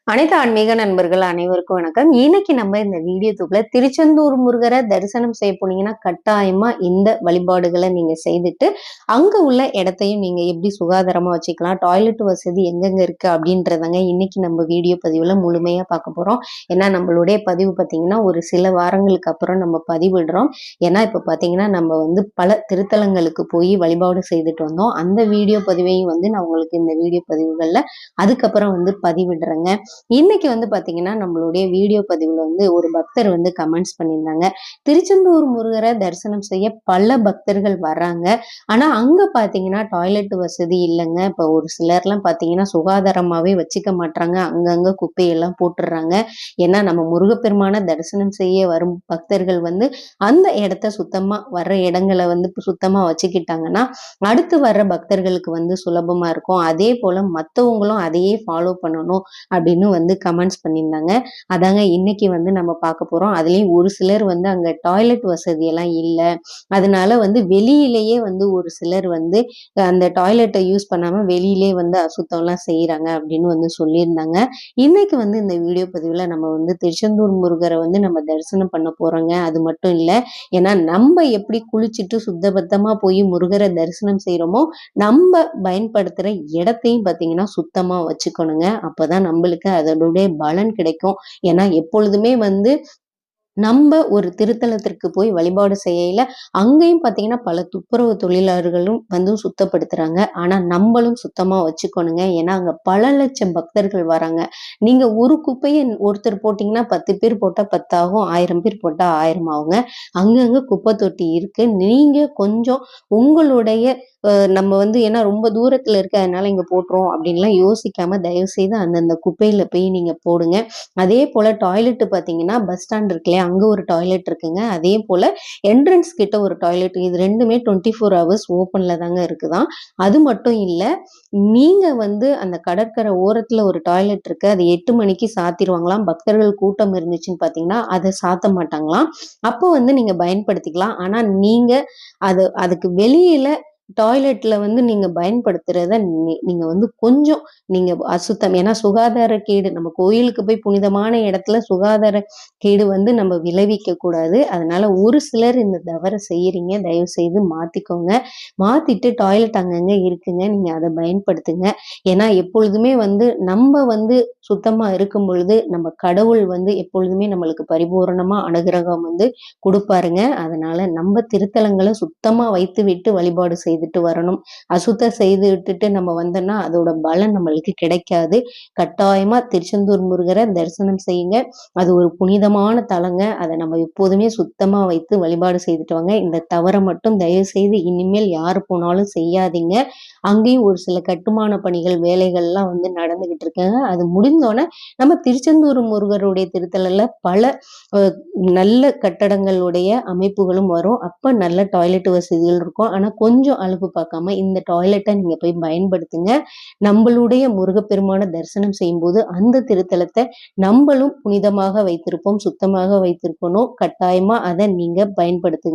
அனைத்து ஆன்மீக நண்பர்கள் அனைவருக்கும் வணக்கம். இன்னைக்கு நம்ம இந்த வீடியோ தொகுப்புல திருச்செந்தூர் முருகரை தரிசனம் செய்ய போனீங்கன்னா கட்டாயமா இந்த வழிபாடுகளை நீங்க செய்துட்டு அங்க உள்ள இடத்தையும் நீங்க எப்படி சுகாதாரமா வச்சுக்கலாம், டாய்லெட் வசதி எங்கெங்க இருக்கு அப்படின்றதாங்க இன்னைக்கு நம்ம வீடியோ பதிவுல முழுமையா பார்க்க போறோம். ஏன்னா நம்மளுடைய பதிவு பார்த்தீங்கன்னா ஒரு சில வாரங்களுக்கு அப்புறம் நம்ம பதிவிடுறோம். ஏன்னா இப்ப பார்த்தீங்கன்னா நம்ம பல திருத்தலங்களுக்கு போய் வழிபாடு செய்துட்டு வந்தோம். அந்த வீடியோ பதிவையும் நான் உங்களுக்கு இந்த வீடியோ பதிவுகள்ல அதுக்கப்புறம் பதிவிடுறேங்க. இன்னைக்கு பாத்தீங்கன்னா நம்மளுடைய வீடியோ பதிவுல ஒரு பக்தர் கமெண்ட்ஸ் பண்ணியிருந்தாங்க. திருச்செந்தூர் முருகரை தரிசனம் செய்ய பல பக்தர்கள் வர்றாங்க. ஆனா அங்க பாத்தீங்கன்னா டாய்லெட் வசதி இல்லைங்க. இப்ப ஒரு சிலர்லாம் பாத்தீங்கன்னா சுகாதாரமாவே வச்சுக்க மாட்டாங்க, அங்கங்க குப்பையெல்லாம் போட்டுடுறாங்க. ஏன்னா நம்ம முருகப்பெருமான தரிசனம் செய்ய வரும் பக்தர்கள் அந்த இடத்த சுத்தமா வர்ற இடங்களை சுத்தமா வச்சுக்கிட்டாங்கன்னா அடுத்து வர்ற பக்தர்களுக்கு சுலபமா இருக்கும். அதே போல மத்தவங்களும் அதையே ஃபாலோ பண்ணணும் அப்படின்னு கமெண்ட்ஸ் பண்ணியிருந்தாங்க. அதாங்க இன்னைக்கு நம்ம பார்க்க போறோம். அதுலயும் ஒரு சிலர் அங்க டாய்லெட் வசதி எல்லாம் இல்ல, அதனால வெளியிலேயே ஒரு சிலர் அந்த டாய்லெட்டை யூஸ் பண்ணாம வெளியிலே அசுத்தம் எல்லாம் செய்யறாங்க அப்படின்னு சொல்லியிருந்தாங்க. இன்னைக்கு இந்த வீடியோ பதிவுல நம்ம திருச்செந்தூர் முருகரை நம்ம தரிசனம் பண்ண போறோங்க. அது மட்டும் இல்ல, ஏன்னா நம்ம எப்படி குளிச்சுட்டு சுத்தபத்தமா போய் முருகரை தரிசனம் செய்யறோமோ நம்ம பயன்படுத்துற இடத்தையும் பாத்தீங்கன்னா சுத்தமா வச்சுக்கணுங்க. அப்பதான் நம்மளுக்கு அதனுடைய பலன் கிடைக்கும். ஏன்னா எப்பொழுதுமே நம்ம ஒரு திருத்தலத்திற்கு போய் வழிபாடு செய்யல அங்கேயும் பாத்தீங்கன்னா பல துப்புரவு தொழிலாளர்களும் சுத்தப்படுத்துறாங்க. ஆனா நம்மளும் சுத்தமா வச்சுக்கணுங்க. ஏன்னா அங்க பல லட்சம் பக்தர்கள் வராங்க. நீங்க ஒரு குப்பையை ஒருத்தர் போட்டீங்கன்னா 10 பேர் போட்டா 10 ஆகும், 1000 பேர் போட்டா 1000 ஆகுங்க. அங்கங்க குப்பை தொட்டி இருக்கு. நீங்க கொஞ்சம் உங்களுடைய நம்ம ஏன்னா ரொம்ப தூரத்துல இருக்கு அதனால இங்க போட்டுரும் அப்படின்லாம் யோசிக்காம தயவு செய்து அந்தந்த குப்பையில போய் நீங்க போடுங்க. அதே போல டாய்லெட் பாத்தீங்கன்னா பஸ் ஸ்டாண்ட் இருக்கு இல்லையா, அங்க ஒரு டாய்லெட் இருக்குங்க. அதே போல என்ட்ரன்ஸ் கிட்ட ஒரு டாய்லெட், இது ரெண்டுமே 24 ஹவர்ஸ் ஓப்பன்ல தாங்க இருக்குதான். அது மட்டும் இல்ல, நீங்க அந்த கடற்கரை ஓரத்துல ஒரு டாய்லெட் இருக்கு, அது 8 மணிக்கு சாத்திடுவாங்களாம். பக்தர்கள் கூட்டம் இருந்துச்சுன்னு பாத்தீங்கன்னா அதை சாத்த மாட்டாங்களாம். அப்போ நீங்க பயன்படுத்திக்கலாம். ஆனா நீங்க அதுக்கு வெளியில டாய்லெட்ல நீங்க பயன்படுத்துறத நீங்க கொஞ்சம் நீங்க அசுத்தம், ஏன்னா சுகாதார கேடு, நம்ம கோயிலுக்கு போய் புனிதமான இடத்துல சுகாதார கேடு நம்ம விளைவிக்க கூடாது. அதனால ஒரு சிலர் இந்த தவறை செய்யறீங்க, தயவு செய்து மாத்திக்கோங்க. மாத்திட்டு டாய்லெட் அங்கங்க இருக்குங்க, நீங்க அதை பயன்படுத்துங்க. ஏன்னா எப்பொழுதுமே நம்ம சுத்தமா இருக்கும் பொழுது நம்ம கடவுள் எப்பொழுதுமே நம்மளுக்கு பரிபூரணமா அனுகிரகம் கொடுப்பாருங்க. அதனால நம்ம திருத்தலங்களை சுத்தமா வைத்து விட்டு வழிபாடு செய்துட்டு வரணும். அசுத்தம் செய்து விட்டுட்டு நம்ம வந்தோம்னா அதோட பலன் நம்மளுக்கு கிடைக்காது. கட்டாயமா திருச்செந்தூர் முருகரை தரிசனம் செய்யுங்க. அது ஒரு புனிதமான தலங்க. அதை நம்ம எப்போதுமே சுத்தமா வைத்து வழிபாடு செய்துட்டு வாங்க. இந்த தவறை மட்டும் தயவு செய்து இனிமேல் யாரு போனாலும் செய்யாதீங்க. அங்கேயும் ஒரு சில கட்டுமான பணிகள் வேலைகள்லாம் நடந்துகிட்டு இருக்குங்க. அது முடிந்தோடனே நம்ம திருச்செந்தூர் முருகருடைய திருத்தலத்துல பல நல்ல கட்டடங்களுடைய அமைப்புகளும் வரும். அப்ப நல்ல டாய்லெட் வசதிகள் இருக்கும். ஆனா கொஞ்சம் அலுப்பு பார்க்காம இந்த டாய்லெட்டை நீங்க போய் பயன்படுத்துங்க. நம்மளுடைய முருகப்பெருமான தரிசனம் செய்யும் போது அந்த திருத்தலத்தை நம்மளும் புனிதமாக வைத்திருப்போம், சுத்தமாக வைத்திருக்கணும். கட்டாயமா அதை நீங்க பயன்படுத்துங்க.